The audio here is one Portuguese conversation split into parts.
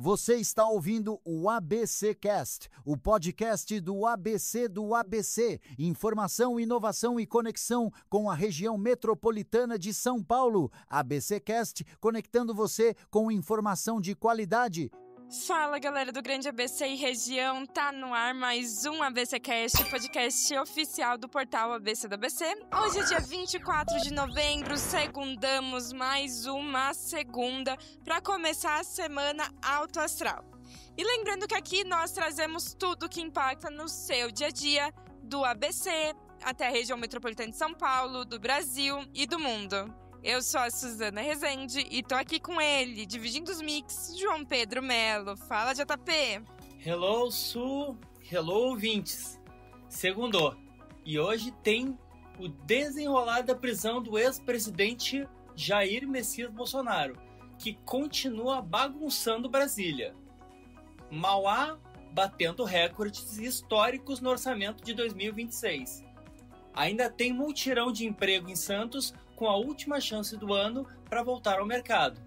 Você está ouvindo o ABC Cast, o podcast do ABC do ABC. Informação, inovação e conexão com a região metropolitana de São Paulo. ABC Cast, conectando você com informação de qualidade. Fala, galera do Grande ABC e região, tá no ar mais um ABC Cast, podcast oficial do portal ABC do ABC. Hoje é dia 24 de novembro, segundamos mais uma segunda para começar a semana Alto Astral. E lembrando que aqui nós trazemos tudo que impacta no seu dia a dia, do ABC até a região metropolitana de São Paulo, do Brasil e do mundo. Eu sou a Suzana Rezende e tô aqui com ele, dividindo os mix, João Pedro Melo. Fala, JP! Hello, Su! Hello, ouvintes! Segundou. E hoje tem o desenrolar da prisão do ex-presidente Jair Messias Bolsonaro, que continua bagunçando Brasília. Mauá batendo recordes históricos no orçamento de 2026. Ainda tem mutirão de emprego em Santos com a última chance do ano para voltar ao mercado.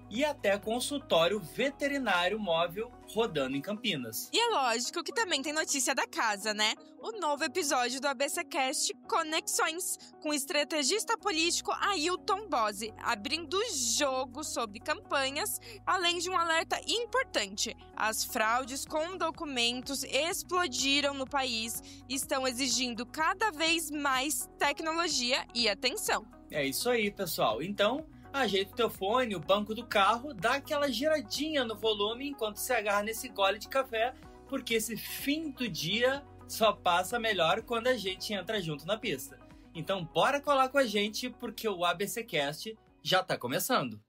E até consultório veterinário móvel rodando em Campinas. E é lógico que também tem notícia da casa, né? O novo episódio do ABC Cast Conexões, com o estrategista político Ailton Bose, abrindo jogo sobre campanhas, além de um alerta importante. As fraudes com documentos explodiram no país e estão exigindo cada vez mais tecnologia e atenção. É isso aí, pessoal. Então, ajeita o teu fone, o banco do carro, dá aquela giradinha no volume enquanto se agarra nesse gole de café, porque esse fim do dia só passa melhor quando a gente entra junto na pista. Então bora colar com a gente, porque o ABC Cast já tá começando.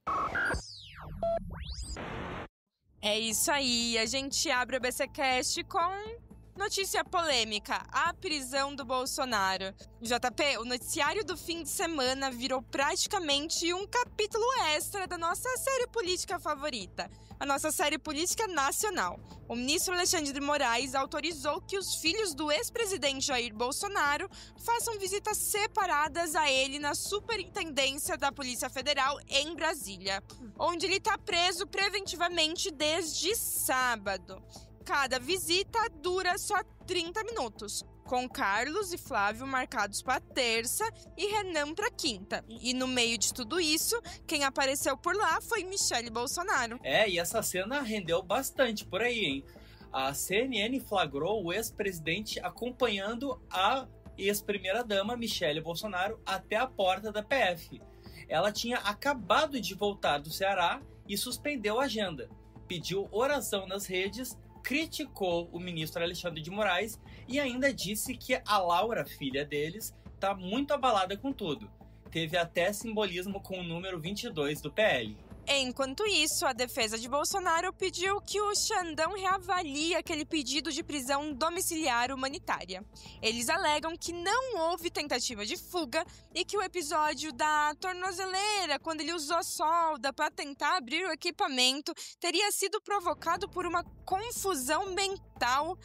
É isso aí, a gente abre o ABC Cast com notícia polêmica, a prisão do Bolsonaro. JP, o noticiário do fim de semana virou praticamente um capítulo extra da nossa série política favorita, a nossa série política nacional. O ministro Alexandre de Moraes autorizou que os filhos do ex-presidente Jair Bolsonaro façam visitas separadas a ele na Superintendência da Polícia Federal em Brasília, onde ele está preso preventivamente desde sábado. Cada visita dura só 30 minutos, com Carlos e Flávio marcados para terça e Renan para quinta. E no meio de tudo isso, quem apareceu por lá foi Michele Bolsonaro. E essa cena rendeu bastante por aí, hein? A CNN flagrou o ex-presidente acompanhando a ex-primeira-dama Michele Bolsonaro até a porta da PF. Ela tinha acabado de voltar do Ceará e suspendeu a agenda. Pediu oração nas redes, criticou o ministro Alexandre de Moraes e ainda disse que a Laura, filha deles, está muito abalada com tudo. Teve até simbolismo com o número 22 do PL. Enquanto isso, a defesa de Bolsonaro pediu que o Xandão reavalie aquele pedido de prisão domiciliar humanitária. Eles alegam que não houve tentativa de fuga e que o episódio da tornozeleira, quando ele usou solda para tentar abrir o equipamento, teria sido provocado por uma confusão mental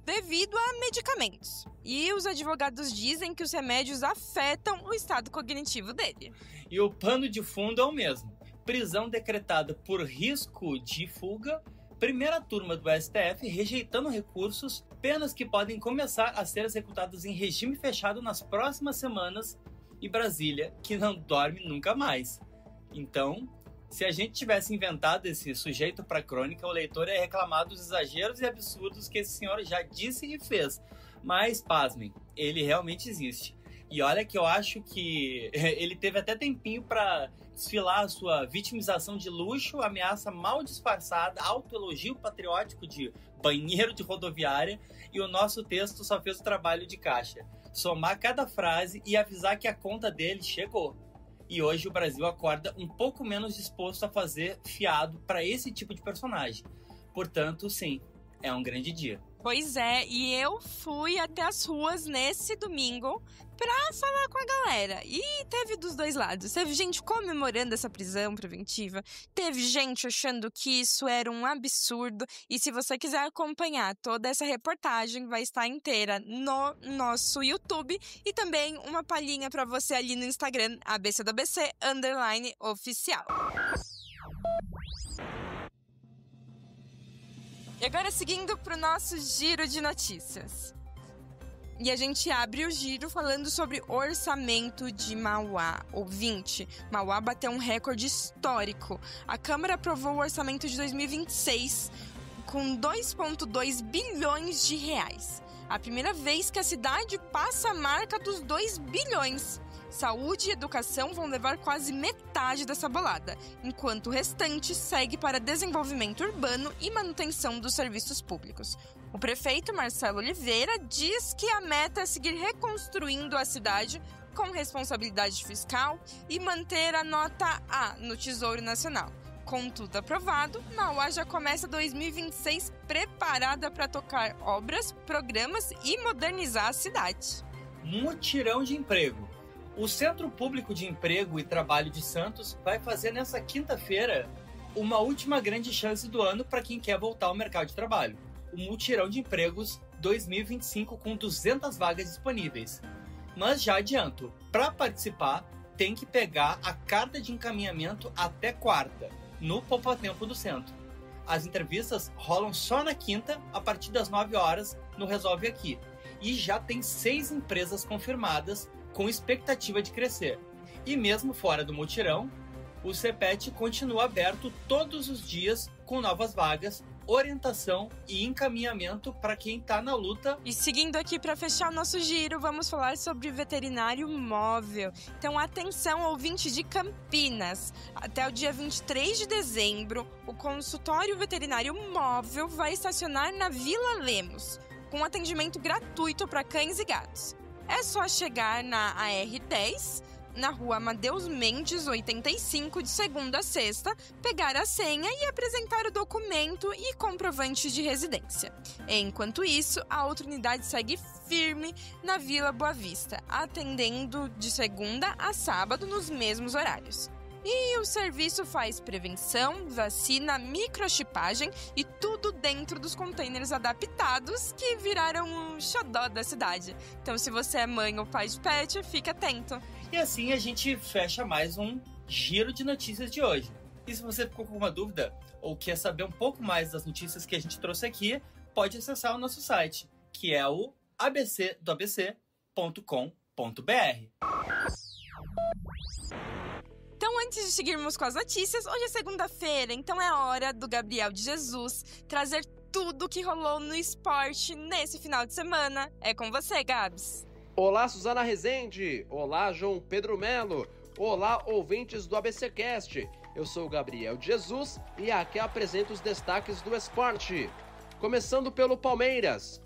devido a medicamentos. E os advogados dizem que os remédios afetam o estado cognitivo dele. E o pano de fundo é o mesmo. Prisão decretada por risco de fuga, primeira turma do STF rejeitando recursos, penas que podem começar a ser executadas em regime fechado nas próximas semanas, e Brasília, que não dorme nunca mais. Então, se a gente tivesse inventado esse sujeito para crônica, o leitor ia reclamar dos exageros e absurdos que esse senhor já disse e fez. Mas, pasmem, ele realmente existe. E olha que eu acho que ele teve até tempinho para desfilar a sua vitimização de luxo, ameaça mal disfarçada, autoelogio patriótico de banheiro de rodoviária, e o nosso texto só fez o trabalho de caixa. Somar cada frase e avisar que a conta dele chegou. E hoje o Brasil acorda um pouco menos disposto a fazer fiado para esse tipo de personagem. Portanto, sim, é um grande dia. Pois é, e eu fui até as ruas nesse domingo pra falar com a galera. E teve dos dois lados. Teve gente comemorando essa prisão preventiva, teve gente achando que isso era um absurdo. E se você quiser acompanhar toda essa reportagem, vai estar inteira no nosso YouTube e também uma palhinha pra você ali no Instagram, ABC_oficial. E agora seguindo para o nosso giro de notícias. E a gente abre o giro falando sobre orçamento de Mauá. Ouvinte, Mauá bateu um recorde histórico. A Câmara aprovou o orçamento de 2026 com 2,2 bilhões de reais. A primeira vez que a cidade passa a marca dos 2 bilhões. Saúde e educação vão levar quase metade dessa bolada, enquanto o restante segue para desenvolvimento urbano e manutenção dos serviços públicos. O prefeito Marcelo Oliveira diz que a meta é seguir reconstruindo a cidade com responsabilidade fiscal e manter a nota A no Tesouro Nacional. Com tudo aprovado, Mauá já começa 2026 preparada para tocar obras, programas e modernizar a cidade. Mutirão de emprego. O Centro Público de Emprego e Trabalho de Santos vai fazer nessa quinta-feira uma última grande chance do ano para quem quer voltar ao mercado de trabalho. O Mutirão de Empregos 2025 com 200 vagas disponíveis. Mas já adianto, para participar tem que pegar a carta de encaminhamento até quarta, no Poupatempo do Centro. As entrevistas rolam só na quinta, a partir das 9 horas, no Resolve Aqui. E já tem 6 empresas confirmadas com expectativa de crescer. E mesmo fora do mutirão, o CPET continua aberto todos os dias com novas vagas, orientação e encaminhamento para quem está na luta. E seguindo aqui para fechar o nosso giro, vamos falar sobre veterinário móvel. Então atenção, ouvinte de Campinas. Até o dia 23 de dezembro, o consultório veterinário móvel vai estacionar na Vila Lemos, com atendimento gratuito para cães e gatos. É só chegar na AR10, na rua Amadeus Mendes, 85, de segunda a sexta, pegar a senha e apresentar o documento e comprovante de residência. Enquanto isso, a outra unidade segue firme na Vila Boa Vista, atendendo de segunda a sábado nos mesmos horários. E o serviço faz prevenção, vacina, microchipagem e tudo dentro dos containers adaptados que viraram um xodó da cidade. Então, se você é mãe ou pai de pet, fique atento. E assim a gente fecha mais um giro de notícias de hoje. E se você ficou com alguma dúvida ou quer saber um pouco mais das notícias que a gente trouxe aqui, pode acessar o nosso site, que é o abcdoabc.com.br. Então, antes de seguirmos com as notícias, hoje é segunda-feira, então é hora do Gabriel de Jesus trazer tudo o que rolou no esporte nesse final de semana. É com você, Gabs. Olá, Suzana Rezende. Olá, João Pedro Melo. Olá, ouvintes do ABCcast. Eu sou o Gabriel de Jesus e aqui apresento os destaques do esporte. Começando pelo Palmeiras,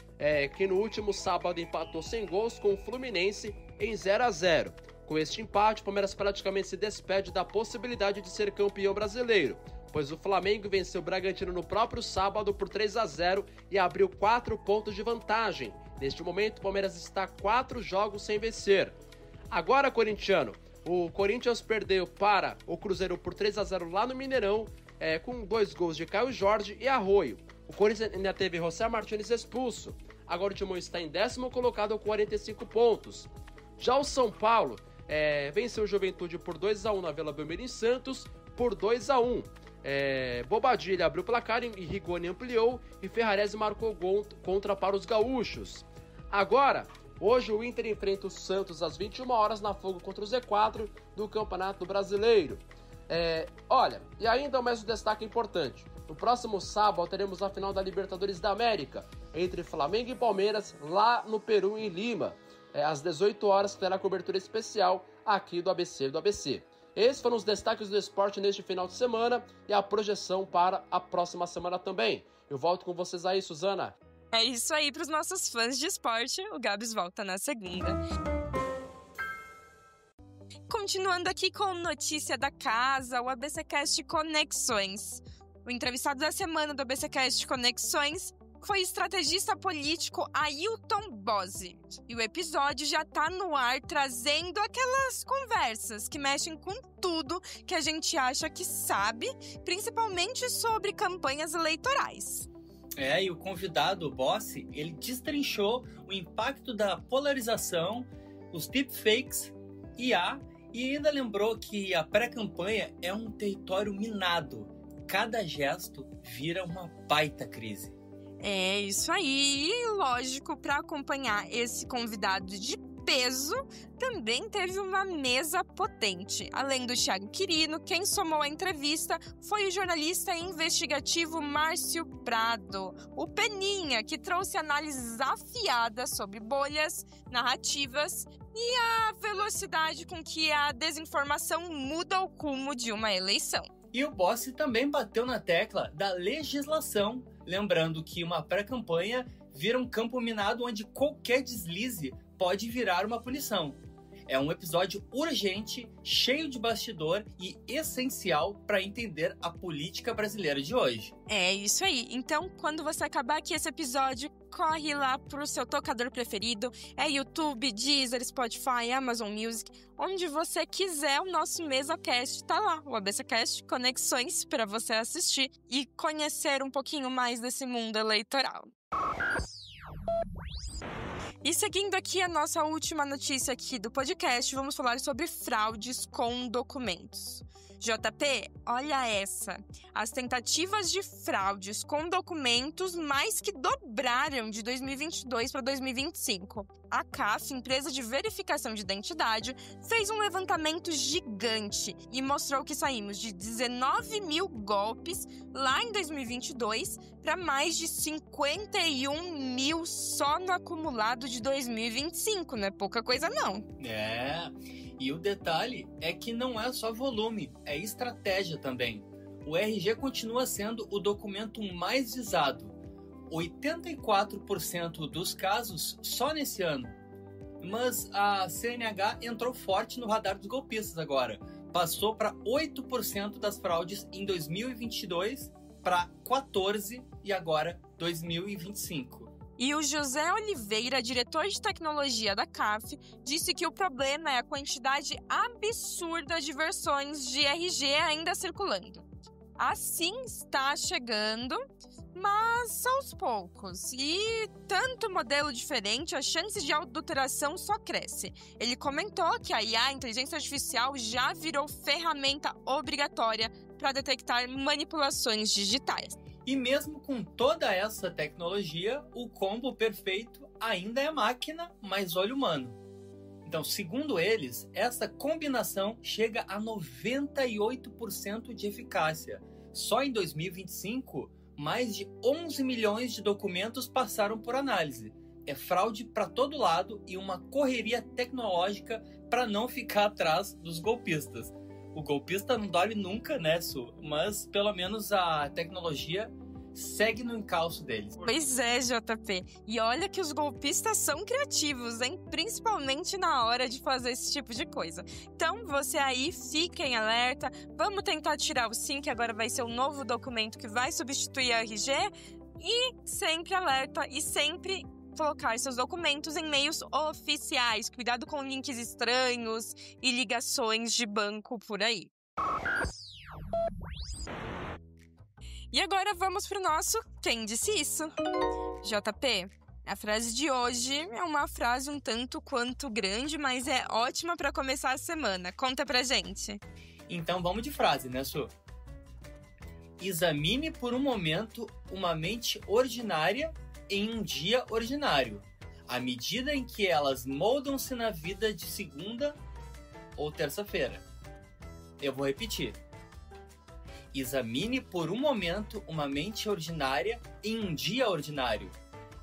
que no último sábado empatou sem gols com o Fluminense em 0-0. Com este empate, o Palmeiras praticamente se despede da possibilidade de ser campeão brasileiro, pois o Flamengo venceu o Bragantino no próprio sábado por 3-0 e abriu 4 pontos de vantagem. Neste momento, o Palmeiras está 4 jogos sem vencer. Agora, corintiano, o Corinthians perdeu para o Cruzeiro por 3-0 lá no Mineirão, com 2 gols de Caio Jorge e Arroio. O Corinthians ainda teve José Martínez expulso. Agora o Timão está em 10º colocado com 45 pontos. Já o São Paulo venceu o Juventude por 2-1 na Vila Belmiro em Santos, por 2-1. Bobadilha abriu o placar e Rigoni ampliou e Ferrarese marcou gol contra para os gaúchos. Agora, hoje o Inter enfrenta o Santos às 21 horas na folga contra o Z4 do Campeonato Brasileiro. E ainda mais um destaque importante. No próximo sábado teremos a final da Libertadores da América, entre Flamengo e Palmeiras, lá no Peru, em Lima. Às 18 horas terá cobertura especial aqui do ABC do ABC. Esses foram os destaques do esporte neste final de semana e a projeção para a próxima semana também. Eu volto com vocês aí, Suzana. É isso aí para os nossos fãs de esporte. O Gabs volta na segunda. Continuando aqui com notícia da casa, o ABCcast Conexões. O entrevistado da semana do ABCcast Conexões foi o estrategista político Ailton Bozzi. E o episódio já tá no ar, trazendo aquelas conversas que mexem com tudo que a gente acha que sabe, principalmente sobre campanhas eleitorais. E o convidado, o Bozzi, ele destrinchou o impacto da polarização, os deepfakes, IA, e ainda lembrou que a pré-campanha é um território minado. Cada gesto vira uma baita crise. É isso aí. E, lógico, para acompanhar esse convidado de peso, também teve uma mesa potente. Além do Thiago Quirino, quem somou a entrevista foi o jornalista investigativo Márcio Prado, o Peninha, que trouxe análises afiadas sobre bolhas, narrativas e a velocidade com que a desinformação muda o rumo de uma eleição. E o Bossi também bateu na tecla da legislação, lembrando que uma pré-campanha vira um campo minado onde qualquer deslize pode virar uma punição. É um episódio urgente, cheio de bastidor e essencial para entender a política brasileira de hoje. É isso aí. Então, quando você acabar aqui esse episódio, corre lá pro seu tocador preferido. É YouTube, Deezer, Spotify, Amazon Music. Onde você quiser, o nosso MesaCast tá lá. O ABCcast Conexões para você assistir e conhecer um pouquinho mais desse mundo eleitoral. E seguindo aqui a nossa última notícia aqui do podcast, vamos falar sobre fraudes com documentos. JP, olha essa. As tentativas de fraudes com documentos mais que dobraram de 2022 para 2025. A CAF, empresa de verificação de identidade, fez um levantamento gigante e mostrou que saímos de 19 mil golpes lá em 2022 para mais de 51 mil só no acumulado de 2025. Não é pouca coisa, não. E o detalhe é que não é só volume, é estratégia também. O RG continua sendo o documento mais visado. 84% dos casos só nesse ano. Mas a CNH entrou forte no radar dos golpistas agora. Passou para 8% das fraudes em 2022 para 14% e agora 2025. E o José Oliveira, diretor de tecnologia da CAF, disse que o problema é a quantidade absurda de versões de RG ainda circulando. Assim está chegando, mas aos poucos. E tanto modelo diferente, a chance de adulteração só cresce. Ele comentou que a IA, a inteligência artificial, já virou ferramenta obrigatória para detectar manipulações digitais. E mesmo com toda essa tecnologia, o combo perfeito ainda é máquina mais olho humano. Então, segundo eles, essa combinação chega a 98% de eficácia. Só em 2025, mais de 11 milhões de documentos passaram por análise. É fraude para todo lado e uma correria tecnológica para não ficar atrás dos golpistas. O golpista não dorme nunca, né, Su? Mas pelo menos a tecnologia segue no encalço deles. Pois é, JP. E olha que os golpistas são criativos, hein? Principalmente na hora de fazer esse tipo de coisa. Então, você aí, fique em alerta. Vamos tentar tirar o SIM, que agora vai ser um novo documento que vai substituir a RG. E sempre alerta e sempre colocar seus documentos em meios oficiais. Cuidado com links estranhos e ligações de banco por aí. E agora vamos pro nosso Quem Disse Isso? JP, a frase de hoje é uma frase um tanto quanto grande, mas é ótima para começar a semana. Conta pra gente. Então vamos de frase, né, Su? Examine por um momento uma mente ordinária em um dia ordinário, à medida em que elas moldam-se na vida de segunda ou terça-feira. Eu vou repetir. Examine por um momento uma mente ordinária em um dia ordinário,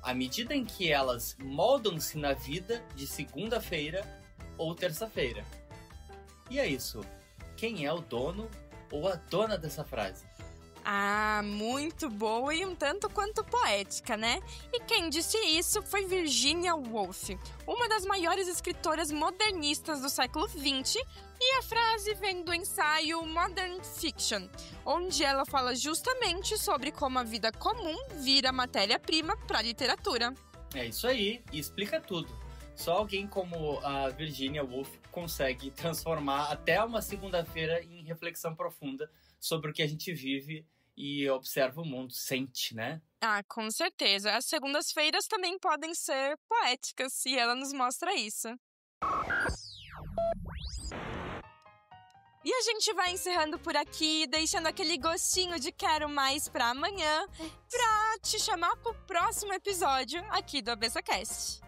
à medida em que elas moldam-se na vida de segunda-feira ou terça-feira. E é isso. Quem é o dono ou a dona dessa frase? Ah, muito boa e um tanto quanto poética, né? E quem disse isso foi Virginia Woolf, uma das maiores escritoras modernistas do século XX, e a frase vem do ensaio Modern Fiction, onde ela fala justamente sobre como a vida comum vira matéria-prima para a literatura. É isso aí, e explica tudo. Só alguém como a Virginia Woolf consegue transformar até uma segunda-feira em reflexão profunda sobre o que a gente vive e observa o mundo, sente, né? Ah, com certeza. As segundas-feiras também podem ser poéticas e ela nos mostra isso. E a gente vai encerrando por aqui, deixando aquele gostinho de quero mais pra amanhã, pra te chamar pro próximo episódio aqui do ABCcast.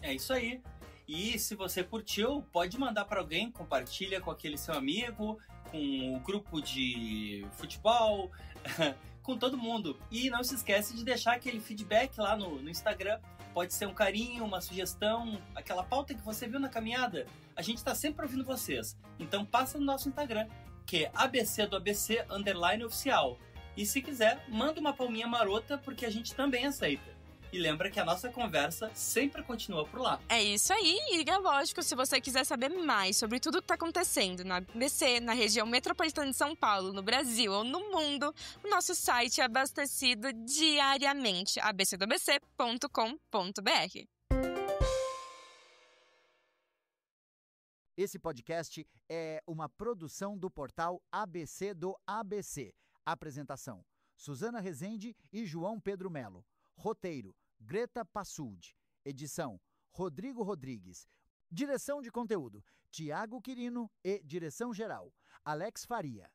É isso aí. E se você curtiu, pode mandar para alguém, compartilha com aquele seu amigo, com o grupo de futebol, com todo mundo. E não se esquece de deixar aquele feedback lá no Instagram. Pode ser um carinho, uma sugestão, aquela pauta que você viu na caminhada. A gente está sempre ouvindo vocês. Então passa no nosso Instagram, que é ABC do ABC _oficial. E se quiser, manda uma palminha marota, porque a gente também aceita. E lembra que a nossa conversa sempre continua por lá. É isso aí, e é lógico, se você quiser saber mais sobre tudo que está acontecendo na ABC, na região metropolitana de São Paulo, no Brasil ou no mundo, o nosso site é abastecido diariamente, abcdobc.com.br. Esse podcast é uma produção do portal ABC do ABC. Apresentação: Suzana Rezende e João Pedro Melo. Roteiro: Greta Passuldi. Edição: Rodrigo Rodrigues. Direção de conteúdo: Tiago Quirino e direção geral: Alex Faria.